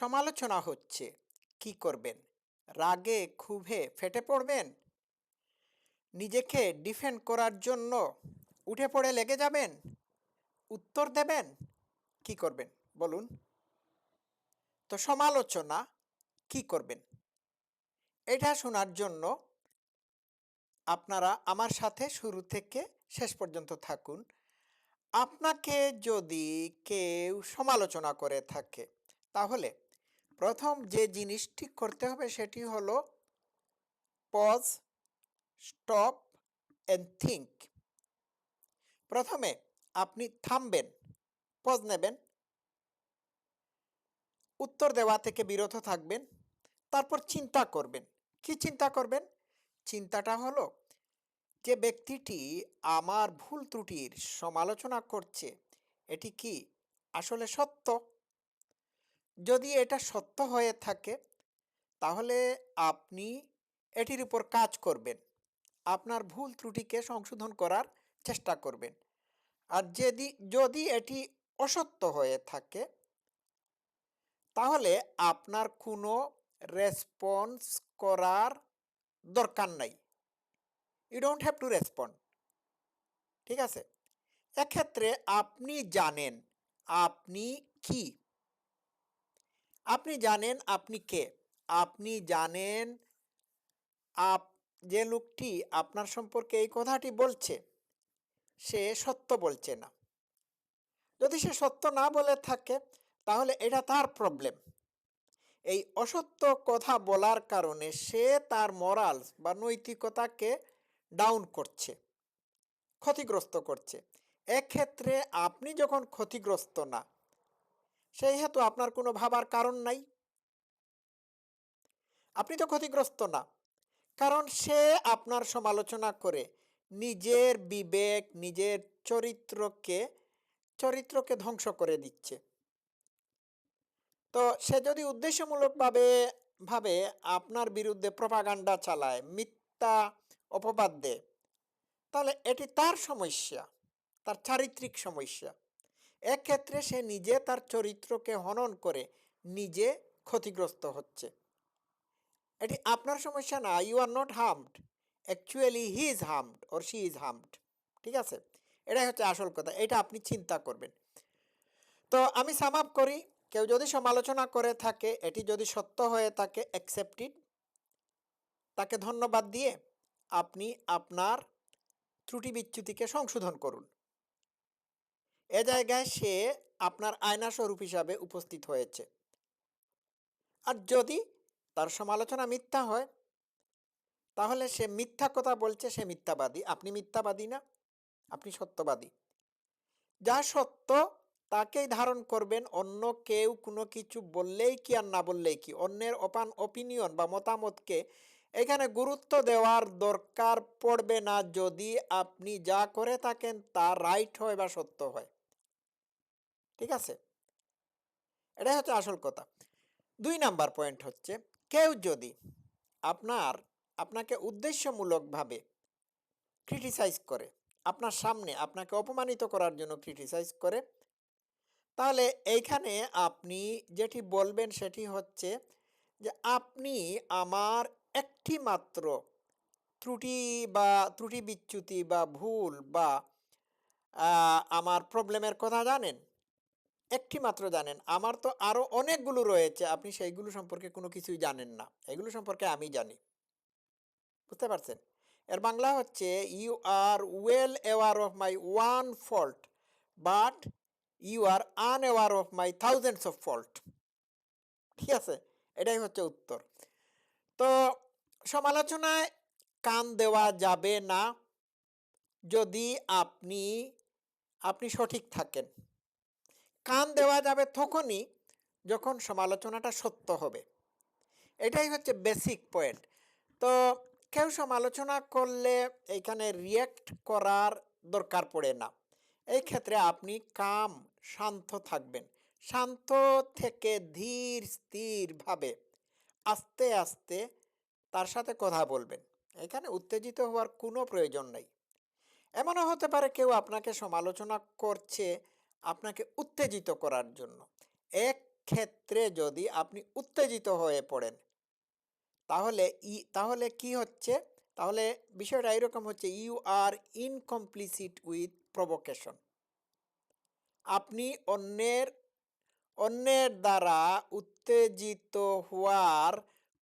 সমালোচনা হচ্ছে, কি করবেন? রাগে ক্ষোভে ফেটে পড়বেন? নিজেকে ডিফেন্ড করার জন্য উঠে পড়ে লেগে যাবেন? উত্তর দেবেন? কি করবেন বলুন? তো সমালোচনা কি করবেন? এটা শোনার জন্য আপনারা আমার সাথে শুরু থেকে শেষ পর্যন্ত থাকুন। আপনাকে যদি কেউ সমালোচনা করে থাকে, তাহলে প্রথম যে জিনিসটি করতে হবে সেটি হলো পজ, স্টপ অ্যান্ড থিংক। প্রথমে আপনি থামবেন, পজ নেবেন, উত্তর দেওয়া থেকে বিরত থাকবেন, তারপর চিন্তা করবেন। কি চিন্তা করবেন? চিন্তাটা হলো, যে ব্যক্তিটি আমার ভুল ত্রুটির সমালোচনা করছে, এটি কি আসলে সত্য? যদি এটা সত্য হয়ে থাকে, তাহলে আপনি এটির উপর কাজ করবেন। আপনার ভুল ত্রুটিকে সংশোধন করার চেষ্টা করবেন। আর যদি এটি অসত্য হয়ে থাকে, তাহলে আপনার কোনো রেসপন্স করার দরকার নাই। You don't have to respond. ঠিক আছে? এক্ষেত্রে আপনি জানেন আপনি কি? আপনি জানেন আপনি কে? আপনি জানেন আপ যে লোকটি আপনার সম্পর্কে এই কথাটি বলছে, সে সত্য বলছে না। যদি সে সত্য না বলে থাকে, তাহলে এটা তার প্রবলেম। এই অসত্য কথা বলার কারণে সে তার মোরালস বা নৈতিকতাকে ডাউন করছে, ক্ষতিগ্রস্ত করছে। এক্ষেত্রে আপনি যখন ক্ষতিগ্রস্ত না, সেই হেতু আপনার কোনো ভাবার কারণ নাই। আপনি তো ক্ষতিগ্রস্ত না, কারণ সে আপনার সমালোচনা করে নিজের বিবেক, নিজের চরিত্রকে ধ্বংস করে দিচ্ছে। তো সে যদি উদ্দেশ্যমূলকভাবে ভাবে আপনার বিরুদ্ধে প্রপাগান্ডা চালায়, মিথ্যা অপবাদ দেয়, তাহলে এটি তার সমস্যা, তার চারিত্রিক সমস্যা। এক্ষেত্রে সে নিজে তার চরিত্রকে হনন করে নিজে ক্ষতিগ্রস্ত হচ্ছে। এটি আপনার সমস্যা না। You are not harmed, actually he is harmed or she is harmed. ঠিক আছে? এটাই হচ্ছে আসল কথা। এটা আপনি চিন্তা করবেন। তো আমি সাম আপ করি। কেউ যদি সমালোচনা করে থাকে, এটি যদি সত্য হয়ে থাকে, অ্যাকসেপ্টেড, তাকে ধন্যবাদ দিয়ে আপনি আপনার ত্রুটি বিচ্যুতিকে সংশোধন করুন। এ জায়গায় সে আপনার আয়নাস্বরূপ হিসাবে উপস্থিত হয়েছে। আর যদি তার সমালোচনা মিথ্যা হয়, তাহলে সে মিথ্যা কথা বলছে, সে মিথ্যাবাদী। আপনি মিথ্যাবাদী না, আপনি সত্যবাদী। যা সত্য তাকেই ধারণ করবেন। অন্য কেউ কোনো কিছু বললেই কি আর না বললেই কি, অন্যের অপিনিয়ন বা মতামতকে এখানে গুরুত্ব দেওয়ার দরকার পড়বে না, যদি আপনি যা করে থাকেন তা রাইট হয় বা সত্য হয়। ঠিক আছে? এটাই হচ্ছে আসল কথা। ২ নাম্বার পয়েন্ট হচ্ছে, কেউ যদি আপনাকে উদ্দেশ্যমূলকভাবে ক্রিটিসাইজ করে, আপনার সামনে আপনাকে অপমানিত করার জন্য ক্রিটিসাইজ করে, তাহলে এইখানে আপনি যেটি বলবেন সেটি হচ্ছে যে, আপনি আমার একটি মাত্র ত্রুটি বা ত্রুটি বিচ্যুতি বা ভুল বা আমার প্রবলেমের কথা জানেন? একটি মাত্র জানেন। আমার তো আরো অনেকগুলো রয়েছে। আপনি সেইগুলো সম্পর্কে কোনো কিছুই জানেন না। এগুলো সম্পর্কে আমি জানি। বুঝতে পারছেন? এর বাংলা হচ্ছে, "you are well aware of my one fault, but you are unaware of my thousands of fault." ঠিক আছে? এটাই হচ্ছে উত্তর। তো সমালোচনায় কান দেওয়া যাবে না, যদি আপনি আপনি সঠিক থাকেন। কান দেওয়া যাবে তখনই যখন সমালোচনাটা সত্য হবে। এটাই হচ্ছে বেসিক পয়েন্ট। তো কেউ সমালোচনা করলে এইখানে রিঅ্যাক্ট করার দরকার পড়ে না। এই ক্ষেত্রে আপনি শান্ত থাকবেন। শান্ত থেকে ধীর স্থিরভাবে আস্তে আস্তে তার সাথে কথা বলবেন। এখানে উত্তেজিত হওয়ার কোনো প্রয়োজন নাই। এমনও হতে পারে কেউ আপনাকে সমালোচনা করছে আপনাকে উত্তেজিত করার জন্য। এক ক্ষেত্রে যদি আপনি উত্তেজিত হয়ে পড়েন, তাহলে কি হচ্ছে? তাহলে বিষয়টা এরকম হচ্ছে, ইউ আর ইনকমপ্লিসিট উইথ প্রভোকেশন। আপনি অন্যের দ্বারা উত্তেজিত হওয়ার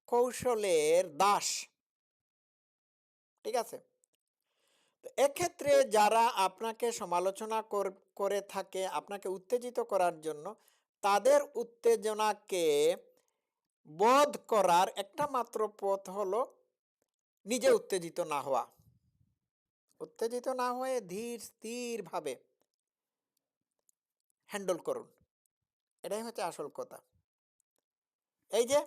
কৌশলের দাস। ঠিক আছে? তো এক্ষেত্রে যারা আপনাকে সমালোচনা করে থাকে আপনাকে উত্তেজিত করার জন্য, তাদের উত্তেজনাকে বোধ করার একটা মাত্র পথ হলো নিজে উত্তেজিত না হওয়া। উত্তেজিত না হয়ে ধীর স্থিরভাবে হ্যান্ডেল করুন। এটাই হচ্ছে আসল কথা। এই যে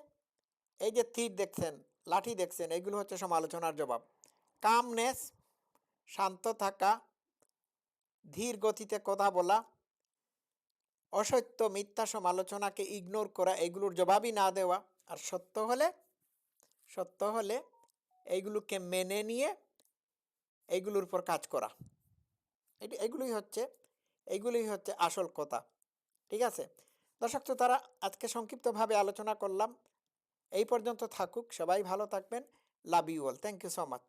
এই যে তীর দেখছেন, লাঠি দেখছেন, এগুলো হচ্ছে সমালোচনার জবাব। কামনেস, শান্ত থাকা, ধীর গতিতে কথা বলা, অসত্য মিথ্যা সমালোচনাকে ইগনোর করা, এগুলোর জবাবই না দেওয়া, আর সত্য হলে এইগুলোকে মেনে নিয়ে এইগুলোর উপর কাজ করা। এইগুলোই হচ্ছে আসল কথা। ঠিক আছে? দর্শক শ্রোতারা, আজকে সংক্ষিপ্তভাবে আলোচনা করলাম। এই পর্যন্ত থাকুক। সবাই ভালো থাকবেন। Love you all. Thank you so much.